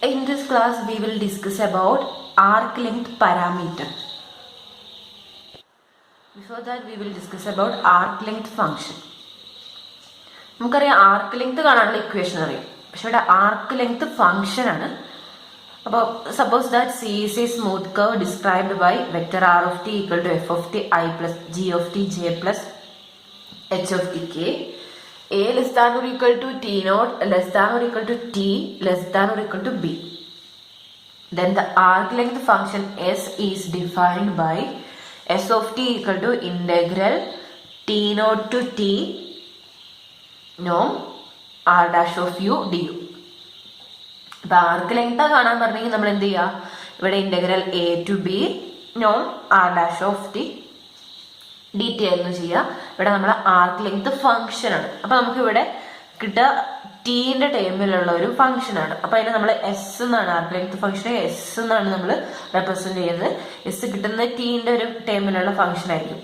In this class, we will discuss about arc length parameter. Before that, we will discuss about arc length function. നമുക്കറിയാം arc length കാണാനുള്ള equation അറിയാം, പക്ഷെ ഇവിടെ arc length function ആണ്. അപ്പോൾ suppose that C is a smooth curve described by vector R of T equal to f of t i plus g of t j plus h of t k. A less than or equal to T naught less than or equal to T less than or equal to B. Then the arc length function S is defined by S of T equal to integral T naught to T norm R dash of U du. അപ്പോൾ arc length കാണാൻ പറഞ്ഞെങ്കിൽ നമ്മൾ എന്ത് ചെയ്യുക, ഇവിടെ integral A to B നോം R dash of T d t ആയിരുന്നു ചെയ്യുക. ഇവിടെ നമ്മൾ ആർക്ക് ലെങ്ത് ഫംഗ്ഷൻ ആണ്. അപ്പൊ നമുക്ക് ഇവിടെ കിട്ടുക ടീന്റെ ടേമിലുള്ള ഒരു ഫംഗ്ഷൻ ആണ്. അപ്പൊ അതിനെ നമ്മൾ എസ് എന്നാണ്, ആർക്ക് ലെങ്ത് ഫംഗ്ഷനെ എസ് എന്നാണ് നമ്മൾ റെപ്രസെന്റ് ചെയ്യുന്നത്. എസ് കിട്ടുന്നത് ടീന്റെ ഒരു ടേമിലുള്ള ഫംഗ്ഷൻ ആയിരിക്കും.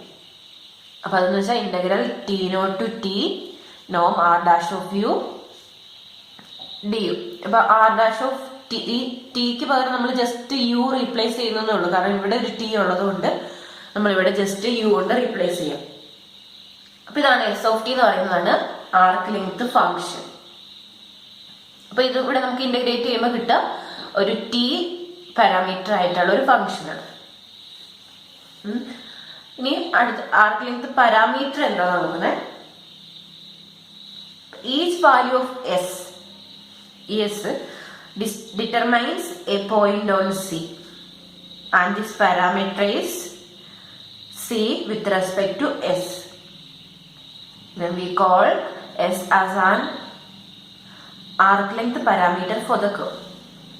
അപ്പൊ അതെന്ന് വെച്ചാൽ integral t naught to t നോം r dash of u d U. അപ്പൊ ആർ ഡാഷ് ഓഫ് ടിക്ക് പകരം നമ്മൾ ജസ്റ്റ് യു റീപ്ലേസ് ചെയ്യുന്നതേ ഉള്ളൂ, കാരണം ഇവിടെ ഒരു ടി ഉള്ളത് കൊണ്ട് നമ്മളിവിടെ ജസ്റ്റ് യു കൊണ്ട് റീപ്ലേസ് ചെയ്യാം. അപ്പൊ ഇതാണ് എസ് ഓഫ് ടി എന്ന് പറയുന്നതാണ് ആർക്ക് ലെങ്ത് ഫംഗ്ഷൻ. അപ്പൊ ഇത് ഇവിടെ നമുക്ക് ഇന്റഗ്രേറ്റ് ചെയ്യുമ്പോൾ കിട്ടുക ഒരു ടി പാരാമീറ്റർ ആയിട്ടുള്ള ഒരു ഫംഗ്ഷൻ ആണ്. ഇനി അടുത്ത ആർക്ക് ലെങ്ത് പാരാമീറ്റർ എന്താണ് നോക്കുന്നത്. Each value of S determines a point on C and this parameter is C with respect to S. Then we call S as an arc length parameter for the curve.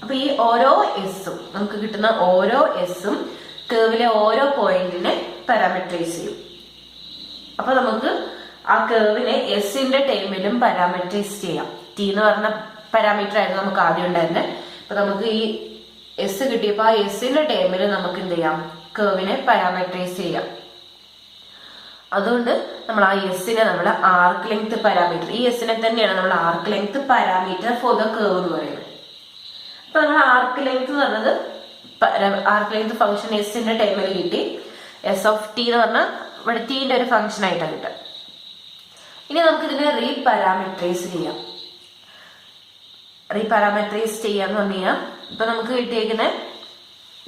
അപ്പൊ ഈ ഓരോ എസും നമുക്ക് കിട്ടുന്ന ഓരോ എസും കേർവിലെ ഓരോ പോയിന്റിനെ പാരാമീറ്ററൈസ് ചെയ്യും. അപ്പൊ നമുക്ക് ആ കേർവിനെ എസിന്റെ ടൈമിലും പാരാമീറ്ററൈസ് ചെയ്യാം. ടി എന്ന് പറഞ്ഞ പാരാമീറ്റർ ആയിരുന്നു നമുക്ക് ആദ്യം ഉണ്ടായിരുന്നത്. അപ്പൊ നമുക്ക് ഈ എസ് കിട്ടിയപ്പോ ആ എസിന്റെ ടൈമിൽ നമുക്ക് എന്ത് ചെയ്യാം, കേർവിനെ പാരാമീറ്ററൈസ് ചെയ്യാം. അതുകൊണ്ട് നമ്മൾ ആ എസിനെ നമ്മൾ ആർക്ക് ലെങ്ത് പാരാമീറ്റർ, ഈ എസിനെ തന്നെയാണ് നമ്മൾ ആർക്ക് length parameter for the curve എന്ന് പറയുന്നത്. അപ്പൊ നമ്മൾ ആർക്ക് ലെങ്ത് എന്ന് പറഞ്ഞത് ആർക്ക് ലെങ്ത് ഫംഗ്ഷൻ എസിന്റെ ടൈമിൽ കിട്ടി. എസ് ഓഫ് ടി എന്ന് പറഞ്ഞാൽ ഇവിടെ ടീന്റെ ഒരു ഫംഗ്ഷൻ ആയിട്ടാണ് കിട്ടുക. ഇനി നമുക്ക് ഇതിനെ റീപാരാമീറ്ററൈസ് ചെയ്യാം. റീപാരാമീറ്ററൈസ് ചെയ്യാന്ന് പറഞ്ഞു കഴിഞ്ഞാൽ ഇപ്പൊ നമുക്ക് കിട്ടിയേക്കുന്ന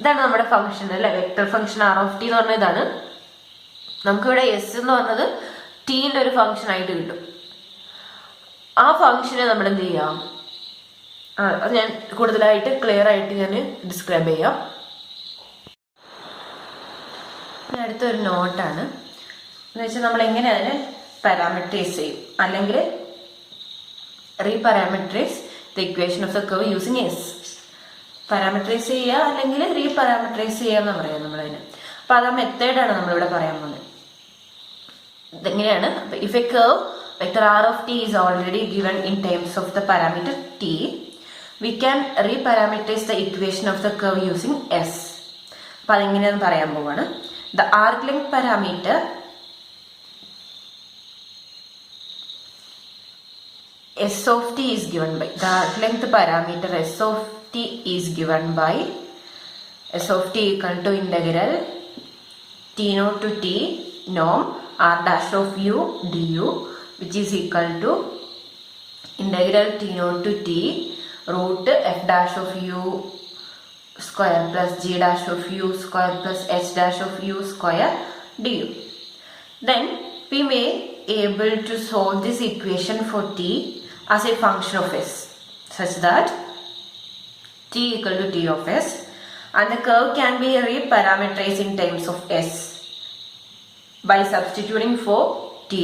ഇതാണ് നമ്മുടെ ഫംഗ്ഷൻ അല്ലെ, vector function r of t എന്ന് പറഞ്ഞ ഇതാണ്. നമുക്കിവിടെ എസ് എന്ന് പറഞ്ഞത് ടീന്റെ ഒരു ഫംഗ്ഷൻ ആയിട്ട് കിട്ടും. ആ ഫംഗ്ഷനെ നമ്മൾ എന്ത് ചെയ്യാം, അത് ഞാൻ കൂടുതലായിട്ട് ക്ലിയർ ആയിട്ട് ഞാൻ ഡിസ്ക്രൈബ് ചെയ്യാം. അടുത്തൊരു നോട്ടാണ് എന്ന് വെച്ചാൽ നമ്മൾ എങ്ങനെ അതിനെ പാരാമീറ്ററൈസ് ചെയ്യും, അല്ലെങ്കിൽ reparameterize the equation of the curve using S. Parameterize ചെയ്യുക അല്ലെങ്കിൽ റീപാരാമീറ്ററൈസ് ചെയ്യുക എന്ന് പറയാം നമ്മളതിന്. അപ്പൊ അത് ആ മെത്തേഡാണ് നമ്മളിവിടെ പറയാൻ പോകുന്നത്. ഇതെങ്ങനെയാണ്, if a curve vector R of T is already given in terms of the parameter T, we can reparameterize the equation of the curve using S. അപ്പൊ അതെങ്ങനെയാന്ന് പറയാൻ പോവാണ്. The arc length parameter S of t is given by the arc length parameter S of t is given by S of t equal to integral t naught to t norm r dash of u du, which is equal to integral t naught to t root f dash of u square plus g dash of u square plus h dash of u square du. Then we may able to solve this equation for t as a function of s such that t equal to t of s and the curve can be reparameterized in terms of s by substituting for t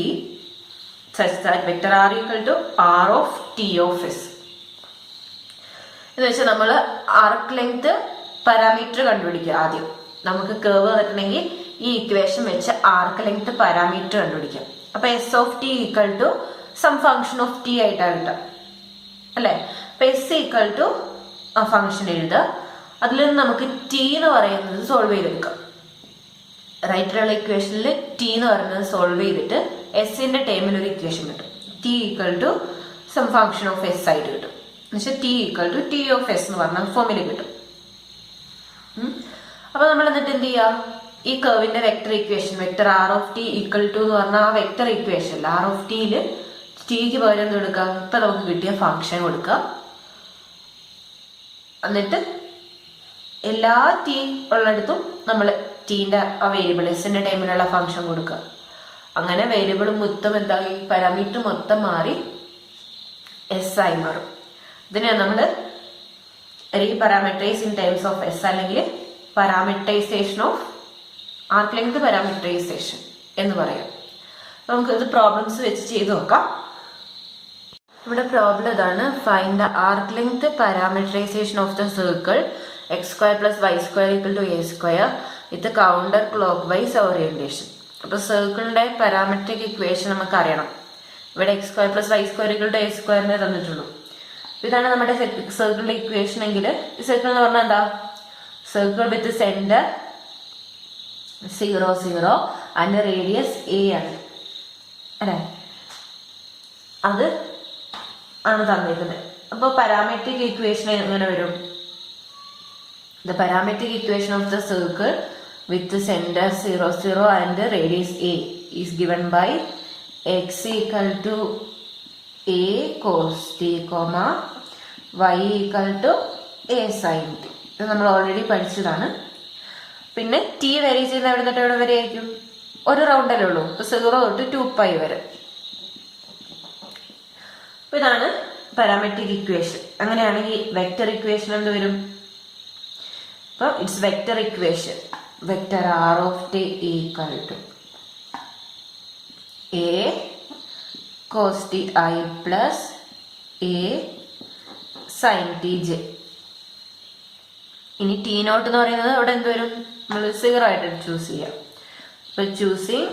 such that vector r equal to r of t of s. എന്ന് വെച്ചാൽ നമ്മൾ ആർക്ക് length parameter കണ്ടുപിടിക്കുക. ആദ്യം നമുക്ക് curve കിട്ടണമെങ്കിൽ ഈ equation വെച്ച് ആർക്ക് length parameter കണ്ടുപിടിക്കാം. അപ്പൊ s of T equal to some function of t ആയിട്ടാണ് കിട്ടുക അല്ലെ. അപ്പൊ എസ് ഈക്വൽ ടു ആ ഫംഗ്ഷൻ എഴുതുക. അതിൽ നിന്ന് നമുക്ക് ടി എന്ന് പറയുന്നത് സോൾവ് ചെയ്തെടുക്കാം. റൈറ്റിലുള്ള ഇക്വേഷനിൽ ടി എന്ന് പറയുന്നത് സോൾവ് ചെയ്തിട്ട് എസിന്റെ ടൈമിൽ ഒരു ഇക്വേഷൻ കിട്ടും. T equal to some function of s ആയിട്ട് കിട്ടും. എന്നുവെച്ചാൽ t equal to t of s എന്ന് പറഞ്ഞ ഫോമിൽ കിട്ടും. അപ്പൊ നമ്മൾ എന്നിട്ട് എന്ത് ചെയ്യാം, ഈ കർവിന്റെ vector equation vector R of T equal to എന്ന് പറഞ്ഞാൽ ആ വെക്ടർ ഇക്വേഷൻ ആർ ഓഫ് ടിയില് ടിക്ക് പകരം എന്ത് കൊടുക്കാം, ഇപ്പൊ നമുക്ക് കിട്ടിയ ഫംഗ്ഷൻ കൊടുക്കാം. എന്നിട്ട് എല്ലാ ടി ഉള്ളിടത്തും നമ്മൾ ടീന്റെ ആ വേരിയബിൾ എസിന്റെ ടൈമിലുള്ള ഫംഗ്ഷൻ കൊടുക്കുക. അങ്ങനെ വേരിയബിൾ മൊത്തം എന്തായി, പാരാമീറ്റർ മൊത്തം മാറി എസ് ആയി മാറും. ഇതിനെ നമ്മൾ റീപാരാമീറ്ററൈസ് ഇൻ ടേംസ് ഓഫ് എസ് അല്ലെങ്കിൽ parameterisation of arc length parameterisation എന്ന് പറയാം. നമുക്ക് ഇത് പ്രോബ്ലംസ് വെച്ച് ചെയ്ത് നോക്കാം. ഇവിടെ പ്രോബ്ലം ഇതാണ്, find the arc length parameterization of the circle X square plus Y square equal to A square with counter clockwise orientation. അപ്പൊ സർക്കിളിന്റെ പാരാമെട്രിക് ഇക്വേഷൻ നമുക്ക് അറിയണം. ഇവിടെ X square plus Y square equal to A സ്ക്വയറിനെ തന്നിട്ടുള്ളൂ. ഇതാണ് നമ്മുടെ സർക്കിളിന്റെ ഇക്വേഷൻ എങ്കിൽ ഈ സർക്കിൾ എന്ന് പറഞ്ഞാൽ എന്താ, circle with centre 0 0 and radius A ആണ് അല്ലെ, അത് ആണ് തന്നിരിക്കുന്നത്. അപ്പൊ പാരാമെട്രിക് ഇക്വേഷൻ എങ്ങനെ വരും, the parametric equation of the circle with the center 0 0 and the radius a is given by x equal to a cos t, y equal to a sin t. ഇത് നമ്മൾ ഓൾറെഡി പഠിച്ചതാണ്. പിന്നെ T വരെ ചെയ്യുന്ന എവിടെ തൊട്ട് എവിടെ വരെ ആയിരിക്കും, ഒരു റൗണ്ടല്ലേ ഉള്ളൂ, 0 തൊട്ട് 2π വരെ. ഇതാണ് പാരാമെട്രിക് ഇക്വേഷൻ. അങ്ങനെയാണെങ്കിൽ വെക്ടർ ഇക്വേഷൻ എന്ത് വരും, it's vector equation vector r of t equal to a cos t I plus a sin t j. ഇനി ടി നോട്ട് എന്ന് പറയുന്നത് അവിടെ എന്ത് വരും, നമ്മൾ 0 ആയിട്ട് ചൂസ് ചെയ്യാം. അപ്പൊ choosing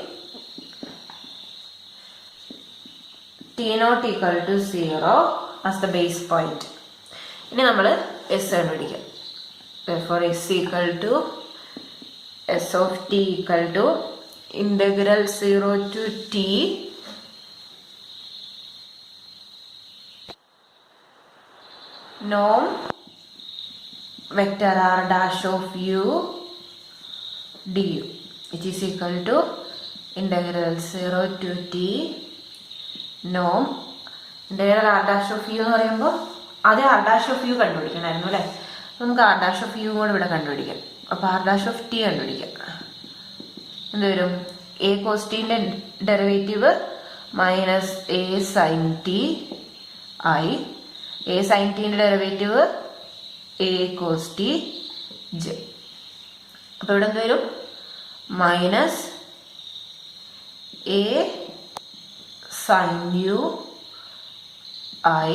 t naught equal to 0 as the base point. ഇനി നമ്മൾ എസ് കണ്ടുപിടിക്കാം. Therefore s equal to s of t equal to integral 0 to t norm vector r dash of u du, which is equal to integral 0 to t norm integral r dash of u എന്ന് പറയുമ്പോൾ ആദ്യം r dash of u കണ്ടുപിടിക്കണമായിരുന്നു അല്ലേ. നമുക്ക് R dash of U കൂടെ ഇവിടെ കണ്ടുപിടിക്കാം. അപ്പൊ r dash of T കണ്ടുപിടിക്കാം. എന്ത് വരും, എ കോസ് ടിന്റെ derivative minus A sine T ആയി, എ സൈൻ ടിന്റെ derivative A cos T J. അപ്പൊ ഇവിടെ എന്ത് വരും, minus A sine U I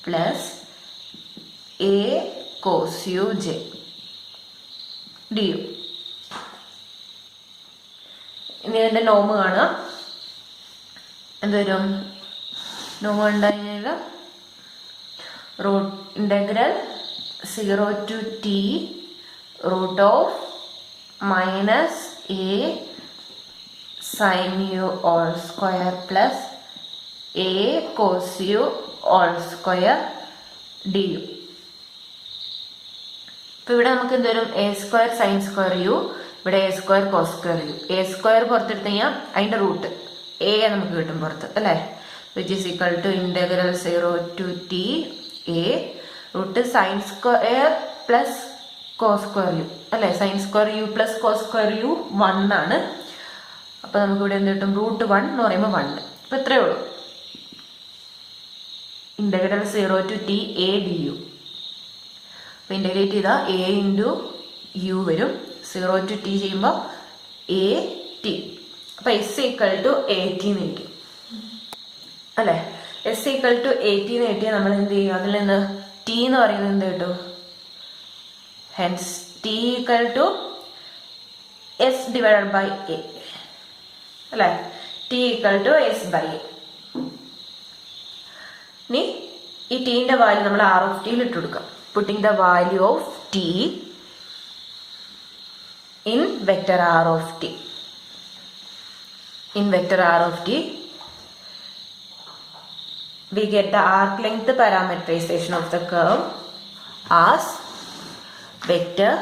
plus A cos u j du. ഇനി ഇതിന്റെ നോമ് കാണുക. എന്തുവരും, നോമ് കണ്ടുകഴിഞ്ഞാൽ root integral 0 to t root of minus A sine U whole square plus A cos U whole square D U. അപ്പൊ ഇവിടെ നമുക്ക് എന്തുവരും, A square sine square U, ഇവിടെ A square cos square U. A square പുറത്തെടുത്ത് കഴിഞ്ഞാൽ അതിന്റെ root A നമുക്ക് കിട്ടും പുറത്ത് അല്ലെ, which is equal to integral 0 to t A root sine square plus cos square U അല്ലെ. Sine square U plus cos square u 1 ആണ്. അപ്പൊ നമുക്ക് ഇവിടെ എന്ത് കിട്ടും, റൂട്ട് 1 എന്ന് പറയുമ്പോൾ 1. അപ്പൊ ഇത്രയേ ഉള്ളൂ, integral 0 to t a du. അപ്പൊ ഇന്റഗ്രേറ്റ് ചെയ്താൽ എ ഇൻറ്റു യു വരും, 0 to t ചെയ്യുമ്പോൾ എ ടി. അപ്പൊ s equal to a t എന്ന് കിട്ടി അല്ലെ. S equal to a t എന്ന് കിട്ടിയാൽ നമ്മൾ എന്ത് ചെയ്യും, അതിൽ നിന്ന് ടി എന്ന് പറയുന്നത് എന്ത് കിട്ടും, hence T equal to S divided by A അല്ലെ, T equal to S by A. ഇനി ഈ ടീന്റെ വാല്യൂ നമ്മൾ ആർ ഓഫ് ടിയിൽ ഇട്ട് കൊടുക്കാം. Putting the value of t in vector r of t. In vector r of t, we get the arc length parameterization of the curve as vector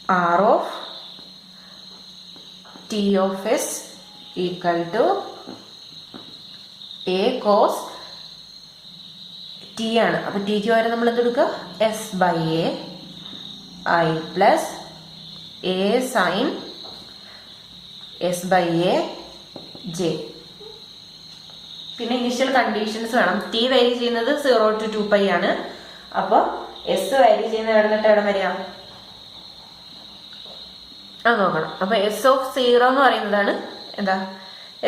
r of t of s equal to a cos t ആണ്. അപ്പൊ ടിക്ക് വരെ നമ്മൾ എന്തെടുക്കുക, S by A I plus A sine S by A J. പിന്നെ initial conditions വേണം. T vary ചെയ്യുന്നത് 0 to 2π ആണ്. അപ്പൊ എസ് വേരി ചെയ്യുന്നത് എവിടെ നിന്നിട്ട് എവിടെ വരിക അത് നോക്കണം. അപ്പൊ എസ് ഓഫ് 0 എന്ന് പറയുന്നതാണ് എന്താ,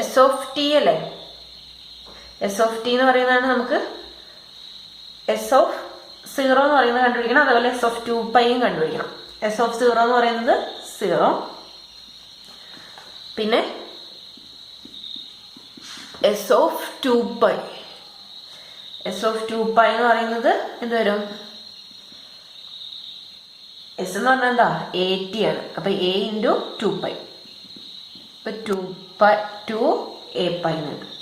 എസ് ഓഫ് ടി അല്ലേ. എസ് ഓഫ് ടി എന്ന് പറയുന്നതാണ് നമുക്ക് എസ് ഓഫ് 0 എന്ന് പറയുന്നത് കണ്ടുപിടിക്കണം. അതുപോലെ എസ് ഓഫ് 2πയും കണ്ടുപിടിക്കണം. എസ് ഓഫ് 0 എന്ന് പറയുന്നത് 0, പിന്നെ എസ് ഓഫ് 2π. എസ് ഓഫ് 2π എന്ന് പറയുന്നത് എന്ത് വരും, എസ് എന്ന് പറഞ്ഞാൽ എന്താ, 80 ആണ്. അപ്പൊ a ഇൻറ്റു 2π, ഇപ്പൊ 2a π എന്ന് കിട്ടും.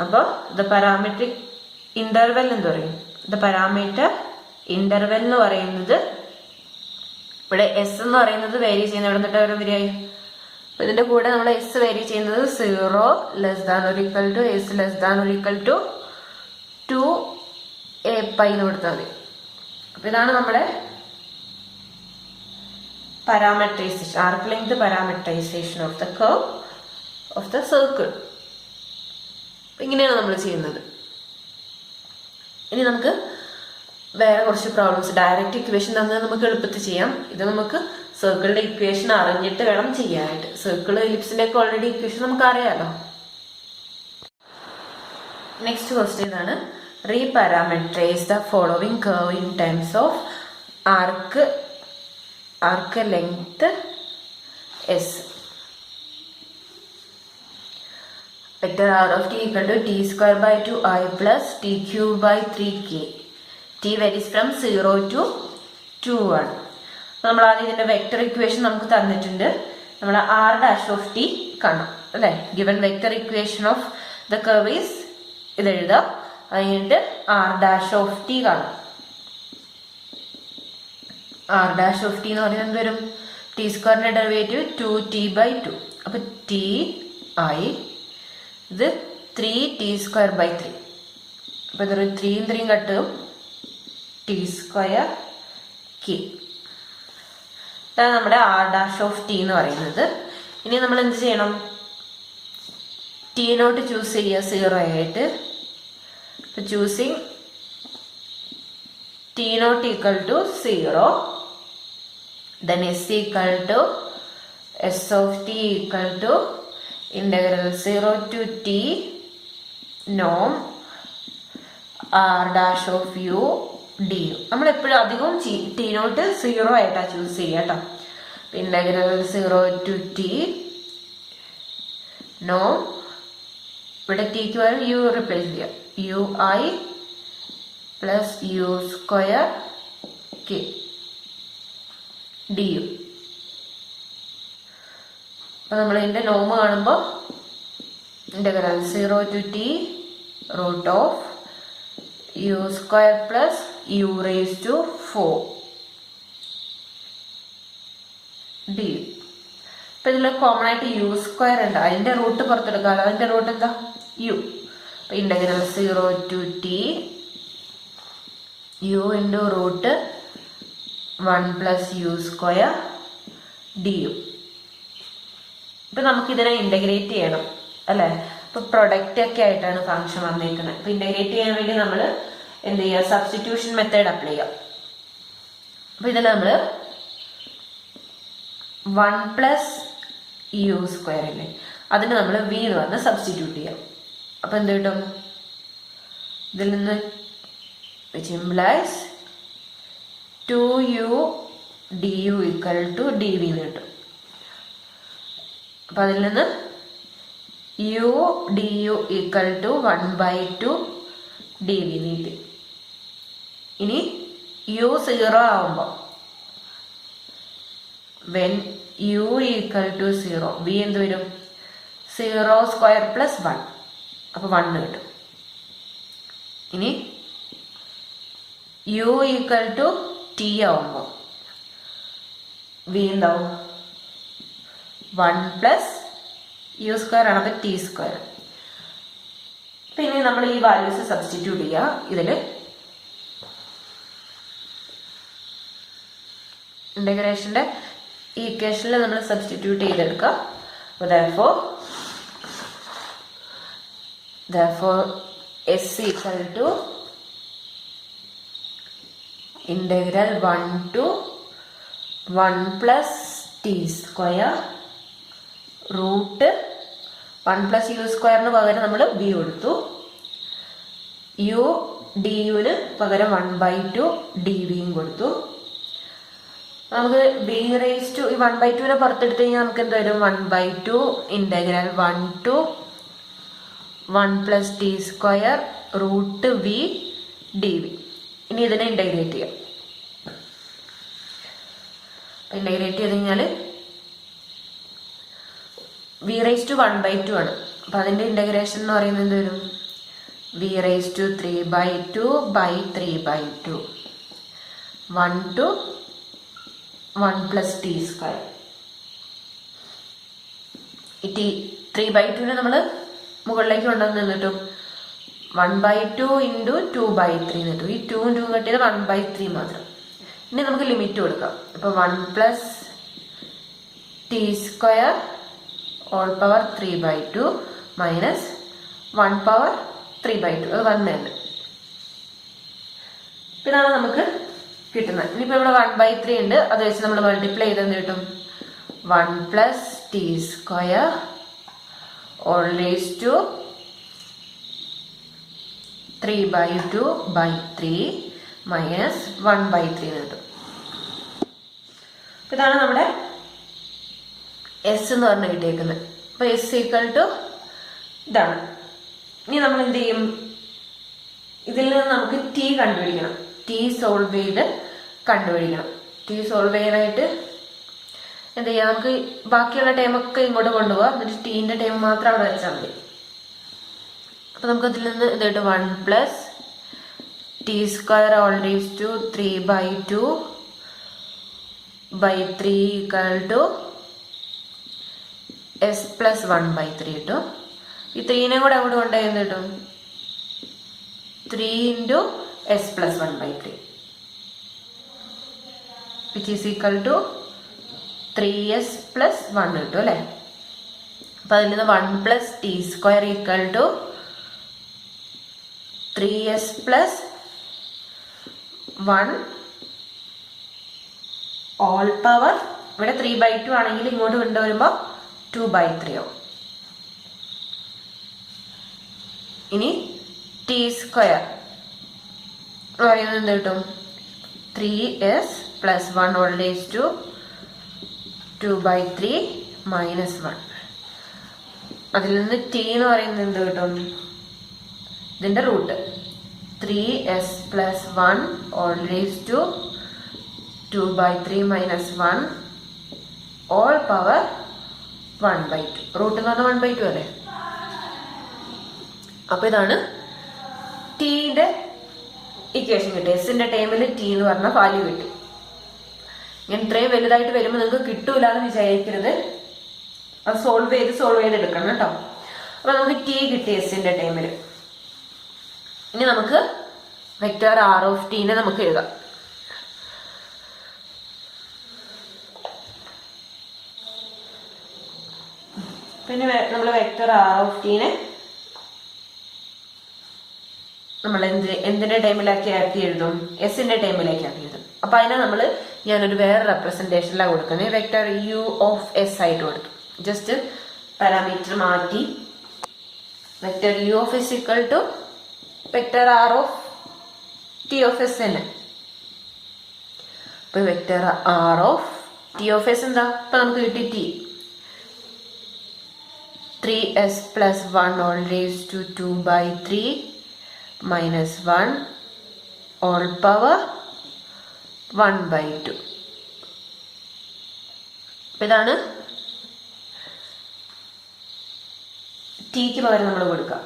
അപ്പൊ ദ പാരാമെട്രിക് ഇന്റർവെൽ എന്ന് പറയും. ദ പാരാമീറ്റർ ഇന്റർവെൽ എന്ന് പറയുന്നത് ഇവിടെ എസ് എന്ന് പറയുന്നത് വേരി ചെയ്യുന്നത് എവിടെ നിന്നിട്ട് വരെ വരികയായി. അപ്പൊ ഇതിന്റെ കൂടെ നമ്മൾ എസ് വേരി ചെയ്യുന്നത് 0 less than or equal to S less than or equal to 2a π എന്ന് കൊടുത്താൽ മതി. അപ്പൊ ഇതാണ് നമ്മുടെ parametrization, arc length parametrization of the curve of the circle. ഇങ്ങനെയാണ് നമ്മൾ ചെയ്യുന്നത്. ഇനി നമുക്ക് വേറെ കുറച്ച് പ്രോബ്ലംസ്, ഡയറക്റ്റ് ഇക്വേഷൻ തന്നാൽ നമുക്ക് എളുപ്പത്തിൽ ചെയ്യാം. ഇത് നമുക്ക് സർക്കിളിന്റെ ഇക്വേഷൻ അറിഞ്ഞിട്ട് വേണം ചെയ്യാനായിട്ട്. സർക്കിൾ എലിപ്സിന്റെ ഒക്കെ ഓൾറെഡി ഇക്വേഷൻ നമുക്ക് അറിയാലോ. നെക്സ്റ്റ് ക്വസ്റ്റ്യൻ ആണ്, reparametrize the following curve in terms of arc length S. Vector r of t equal to t square by 2i plus t cube by 3k. t varies from 0 to 2 ആണ്. നമ്മൾ ആദ്യം ഇതിന്റെ vector equation നമുക്ക് തന്നിട്ടുണ്ട്. നമ്മൾ r dash of t കാണാം അല്ലെ. Given vector equation of the curve is ഇത് എഴുതാം. അത് കഴിഞ്ഞിട്ട് r dash of t കാണാം. r dash of t എന്ന് പറയുന്നത് എന്ത് വരും, t സ്ക്വയറിന്റെ ഡെറിവേറ്റീവ് 2t by 2. അപ്പൊ t i ഇത് 3t സ്ക്വയർ ബൈ 3. അപ്പൊ ഇതൊരു 3 കട്ടും t സ്ക്വയർ k. ഇതാണ് നമ്മുടെ r ഡാഷ് ഓഫ് t എന്ന് പറയുന്നത്. ഇനി നമ്മൾ എന്ത് ചെയ്യണം, t നോട്ട് ചൂസ് ചെയ്യുക 0 ആയിട്ട്. Choosing t naught equal to 0, then s equal to s of t equal to integral 0 to t norm r dash of u du. നമ്മൾ എപ്പോഴും അധികം t നോട്ട് 0 ആയിട്ടാ ചൂസ് ചെയ്യുക കേട്ടോ. ഇന്റഗ്രൽ 0 to t norm, ഇവിടെ tക്ക് പകരം u റിപ്ലേസ് ചെയ്യാം, ui plus u square k du. അപ്പൊ നമ്മൾ ഇതിന്റെ നോം കാണുമ്പോൾ integral 0 to t root of u square plus u raise to 4 d. അപ്പൊ ഇതിൽ കോമൺ ആയിട്ട് u സ്ക്വയർ ഉണ്ട്, അതിന്റെ റൂട്ട് പുറത്തെടുക്കാം. അതിന്റെ റൂട്ട് എന്താ, u. അപ്പൊ integral 0 to t u into root 1 plus u square du. ഇപ്പൊ നമുക്ക് ഇതിനെ ഇന്റഗ്രേറ്റ് ചെയ്യണം അല്ലെ. ഇപ്പൊ പ്രൊഡക്റ്റ് ഒക്കെ ആയിട്ടാണ് ഫംഗ്ഷൻ വന്നിരിക്കുന്നത്. ഇപ്പൊ ഇന്റഗ്രേറ്റ് ചെയ്യാൻ വേണ്ടി നമ്മൾ എന്ത് ചെയ്യുക, സബ്സ്റ്റിറ്റ്യൂഷൻ മെത്തേഡ് അപ്ലൈ ചെയ്യാം. അപ്പൊ ഇതിൽ നമ്മൾ 1 പ്ലസ് u സ്ക്വയർ അല്ലേ, അതിന് നമ്മൾ v എന്ന് പറഞ്ഞ് സബ്സ്റ്റിറ്റ്യൂട്ട് ചെയ്യാം. അപ്പൊ എന്ത് കിട്ടും, ഇതിൽ നിന്ന് which implies 2u du equal to dv എന്ന് കിട്ടും. അപ്പൊ അതിൽ നിന്ന് u du equal to 1/2 dv നീട്ടി. ഇനി u 0 ആവുമ്പോൾ when u equal to 0 v എന്ത് വരും, 0 സ്ക്വയർ പ്ലസ് 1. അപ്പോൾ 1 കിട്ടും. ഇനി u ഈക്വൽ ടു t ആവുമ്പോൾ v എന്താവും? 1 പ്ലസ് u സ്ക്വയർ ആണ്. അപ്പോൾ t സ്ക്വയർ. പിന്നെ നമ്മൾ ഈ വാല്യൂസ് സബ്സ്റ്റിറ്റ്യൂട്ട് ചെയ്യുക. ഇതിൽ ഇന്റഗ്രേഷന്റെ ഈക്വേഷനിൽ നമ്മൾ സബ്സ്റ്റിറ്റ്യൂട്ട് ചെയ്തെടുക്കുക. അപ്പോൾ therefore s equal to integral 1 to 1 plus t square root 1 plus u സ്ക്വയറിന് പകരം നമ്മൾ v കൊടുത്തു. u duന് പകരം 1/2 dvയും കൊടുത്തു. നമുക്ക് being raised to ഈ 1/2നെ പുറത്തെടുത്ത് കഴിഞ്ഞാൽ നമുക്ക് എന്ത് വരും? 1/2 integral 1 to 1 plus t square root v dv. ഇനി ഇതിനെ ഇന്റഗ്രേറ്റ് ചെയ്യാം. ഇന്റഗ്രേറ്റ് ചെയ്ത് കഴിഞ്ഞാൽ v raised to 1/2 ആണ്. അപ്പൊ അതിന്റെ ഇന്റഗ്രേഷൻ എന്ന് പറയുന്നത് എന്ത് വരും? v raised to 3/2 by 3/2 1 to 1 plus t square. ഈ 3/2നെ നമ്മൾ മുകളിലേക്ക് കൊണ്ടുവന്ന് നിന്നിട്ടും 1/2 ഇൻറ്റു 2/3 നിട്ടു. ഈ 2 2 കട്ടിയത് 1/3 മാത്രം. ഇനി നമുക്ക് ലിമിറ്റ് കൊടുക്കാം. അപ്പോൾ 1 plus t square all power 3/2 minus 1 power 3/2. അത് 1 തന്നെ. ഇതാണ് നമുക്ക് കിട്ടുന്നത്. ഇനിയിപ്പോൾ ഇവിടെ 1/3 ഉണ്ട്. അത് വെച്ച് നമ്മൾ മൾട്ടിപ്ലൈ ചെയ്ത് എന്ത് കിട്ടും? 1 plus t square all raise to 3/2 by 3 minus 1/3 കിട്ടും. ഇതാണ് നമ്മുടെ എസ് എന്ന് പറഞ്ഞ് കിട്ടിയേക്കുന്നത്. അപ്പൊ എസ് ഈക്വൽ ടു ഇതാണ്. ഇനി നമ്മൾ എന്ത് ചെയ്യും? ഇതിൽ നിന്ന് നമുക്ക് ടി കണ്ടുപിടിക്കണം. ടി സോൾവ് ചെയ്ത് കണ്ടുപിടിക്കണം. ടി സോൾവ് ചെയ്യാനായിട്ട് എന്ത് ചെയ്യാം? നമുക്ക് ബാക്കിയുള്ള ടൈമൊക്കെ ഇങ്ങോട്ട് കൊണ്ടുപോകാം. എന്നിട്ട് ടീന്റെ ടൈം മാത്രം അവിടെ വെച്ചാൽ മതി. അപ്പൊ നമുക്ക് അതിൽ നിന്ന് ഇത് കിട്ടും 1 plus t square all raise to 3/2 by 3 equal to s plus 1/3 കിട്ടും. ഈ 3നെ കൂടെ അങ്ങോട്ട് കൊണ്ടുപോയി എന്ത് കിട്ടും? 3 into s plus 1/3 which is equal to 3s plus 1 കിട്ടും അല്ലേ? അപ്പൊ അതിൽ നിന്ന് 1 plus t square equal to 3s plus 1 all power. ഇവിടെ 3/2 ആണെങ്കിൽ ഇങ്ങോട്ട് കൊണ്ടുവരുമ്പോൾ 2/3 ആവും. ഇനി ടി സ്ക്വയർ എന്ന് പറയുന്നത് എന്ത് കിട്ടും? 3s plus 1 all raise to 2/3 minus 1. അതിൽ നിന്ന് ടി എന്ന് പറയുന്നത് എന്ത് കിട്ടും? ഇതിന്റെ root 3s plus 1 all raise to 2/3 minus 1 all power 1/2. Root എന്ന് പറഞ്ഞാൽ 1/2 അല്ലേ? അപ്പൊ ഇതാണ് ടിയുടെ ഇക്വേഷൻ കിട്ടി. എസിന്റെ ടൈമിൽ ടി എന്ന് പറഞ്ഞ വാല്യൂ കിട്ടി. ഇങ്ങനെ ഇത്രയും വലുതായിട്ട് വരുമ്പോൾ നിങ്ങൾക്ക് കിട്ടൂല എന്ന് വിചാരിക്കരുത്. അത് സോൾവ് ചെയ്ത് എടുക്കണം കേട്ടോ. അപ്പൊ നമുക്ക് ടി കിട്ടി എസിന്റെ ടൈമിൽ. ഇനി നമുക്ക് വെക്ടർ ആർ ഓഫ് ടീനെ നമുക്ക് എഴുതാം. പിന്നെ നമ്മൾ വെക്ടർ ആർ ഓഫ് ടീനെ നമ്മൾ എന്തിന്റെ ടൈമിലാക്കി ആക്കി എഴുതും? എസിന്റെ ടൈമിലേക്ക് ആക്കി എഴുതും. അപ്പൊ അതിനെ നമ്മൾ ഞാനൊരു വേറെ റെപ്രസെന്റേഷനിലാണ് കൊടുക്കുന്നത്. വെക്ടർ യു ഓഫ് എസ് ആയിട്ട് കൊടുത്തു. ജസ്റ്റ് പാരാമീറ്റർ മാറ്റി vector u of s equal to vector R of t of s തന്നെ. അപ്പൊ vector R of t of s എന്താ? അപ്പൊ നമുക്ക് കിട്ടി t 3s plus 1 all raised to 2/3 minus 1 all power 1/2. ഇതാണ് ടിക്ക് പകരം നമ്മൾ കൊടുക്കുക.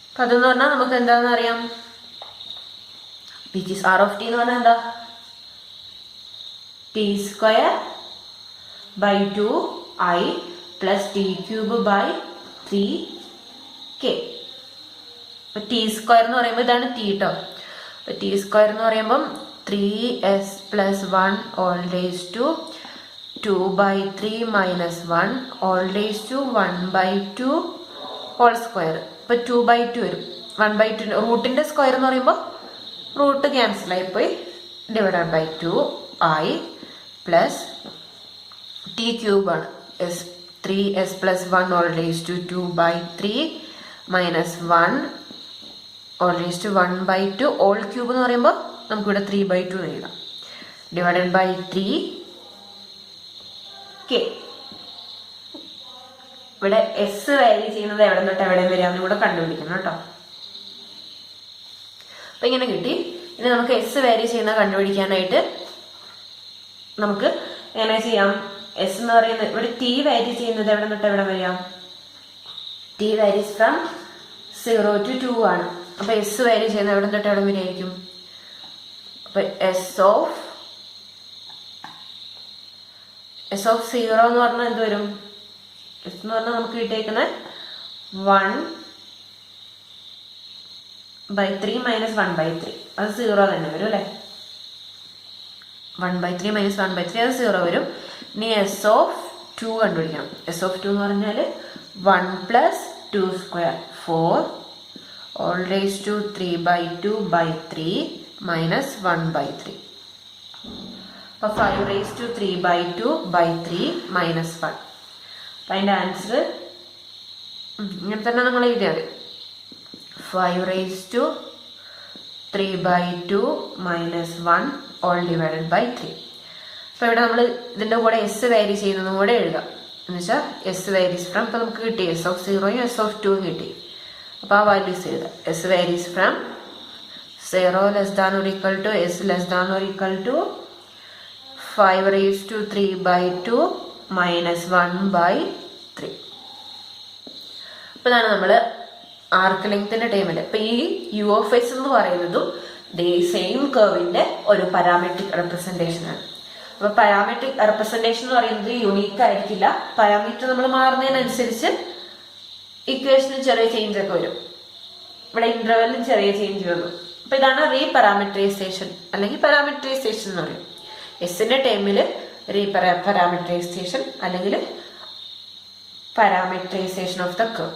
അപ്പൊ അതെന്ന് പറഞ്ഞാൽ നമുക്ക് എന്താണെന്ന് അറിയാം, which is r of t എന്ന് പറഞ്ഞാൽ എന്താ, t square by 2i plus t cube by 3k. അപ്പൊ ടി സ്ക്വയർ എന്ന് പറയുമ്പോൾ ഇതാണ് ടി കേട്ടോ. അപ്പൊ ടി സ്ക്വയർ എന്ന് പറയുമ്പം 3s plus 1 all raise to 2/3 minus 1 all raise to 1/2 whole square. ഇപ്പൊ 2/2 വരും. 1/2 റൂട്ടിന്റെ സ്ക്വയർ എന്ന് പറയുമ്പോൾ റൂട്ട് ക്യാൻസൽ ആയിപ്പോയി, divided by 2i plus t cube ആണ് 3s plus 1 all raise to 2/3 minus 1 all raise to 1/2 all cube എന്ന് പറയുമ്പോൾ നമുക്കിവിടെ 3/2 എഴുതാം, ഡിവൈഡഡ് ബൈ 3k. ഇവിടെ എസ് വാരി ചെയ്യുന്നത് എവിടെ തൊട്ട് എവിടെ വരെയാണെന്ന് കൂടെ കണ്ടുപിടിക്കണം കേട്ടോ. അപ്പൊ ഇങ്ങനെ കിട്ടി. ഇനി നമുക്ക് എസ് വാരി ചെയ്യുന്ന കണ്ടുപിടിക്കാനായിട്ട് നമുക്ക് എങ്ങനെ ചെയ്യാം, എസ് എന്ന് പറയുന്നത് ഇവിടെ ടി വാരി ചെയ്യുന്നത് എവിടെ തൊട്ട് എവിടെ വരെയാം, ടി വാരീസ് ഫ്രം 0 to 2 ആണ്. അപ്പൊ എസ് വാരി ചെയ്യുന്നത് എവിടെ തൊട്ട് എവിടെ വരെ ആയിരിക്കും, അപ്പൊ എസ് ഓഫ് 0 എന്ന് പറഞ്ഞാൽ എന്ത് വരും, എസ് എന്ന് പറഞ്ഞാൽ നമുക്ക് കിട്ടിയേക്കുന്നത് 1/3 മൈനസ് 1/3, അത് 0 തന്നെ വരും അല്ലെ. 1/3 മൈനസ് 1/3 അത് 0 വരും. ഇനി എസ് ഓഫ് 2 കണ്ടുപിടിക്കണം. എസ് ഓഫ് 2 എന്ന് പറഞ്ഞാൽ 1 plus 2 square 4 all raise to 3/2/3 minus 1/3. അപ്പൊ 5 റേസ് ടു 3/2/3 മൈനസ് 1. അപ്പൊ അതിന്റെ ആൻസർ ഇങ്ങനെ തന്നെ നമ്മൾ എഴുതിയാൽ 5 raise to 3/2 minus 1 all divided by 3. അപ്പൊ ഇവിടെ നമ്മൾ ഇതിന്റെ കൂടെ എസ് വാരി ചെയ്യുന്നതും കൂടെ എഴുതാം. എന്ന് വെച്ചാൽ എസ് വാരീസ് ഫ്രം, ഇപ്പൊ നമുക്ക് കിട്ടി എസ് ഓഫ് 0യും എസ് ഓഫ് 2ഉം കിട്ടി. അപ്പൊ ആ വാല്യൂസ് എഴുതാം. S varies from 0 less than or equal to S less than or equal to 5 raise to 3/2 minus 1/3. അപ്പൊ ഇതാണ് നമ്മള് ആർക്ക് ലെങ്ത്തിന്റെ ടൈമില്. അപ്പൊ ഈ യു ഓഫ് എസ് എന്ന് പറയുന്നതും സെയിം കർവിന്റെ ഒരു പാരാമെട്രിക് റെപ്രസെന്റേഷൻ ആണ്. അപ്പൊ പാരാമെട്രിക് റെപ്രസെന്റേഷൻ എന്ന് പറയുന്നത് യുണീക്ക് ആയിരിക്കില്ല. പാരാമീറ്റർ നമ്മൾ മാറുന്നതിനനുസരിച്ച് ഇക്വേഷനിൽ ചെറിയ ചേഞ്ച് ഒക്കെ വരും. ഇവിടെ ഇന്റർവെല്ലിൽ ചെറിയ ചേഞ്ച് വന്നു. അപ്പൊ ഇതാണ് റീപാരാമീറ്ററൈസേഷൻ അല്ലെങ്കിൽ പാരാമീറ്ററൈസേഷൻ എന്ന് പറയും. എസിന്റെ ടൈമില് പാരാമീറ്ററൈസേഷൻ അല്ലെങ്കിൽ പാരാമീറ്ററൈസേഷൻ ഓഫ് ദ കർവ്.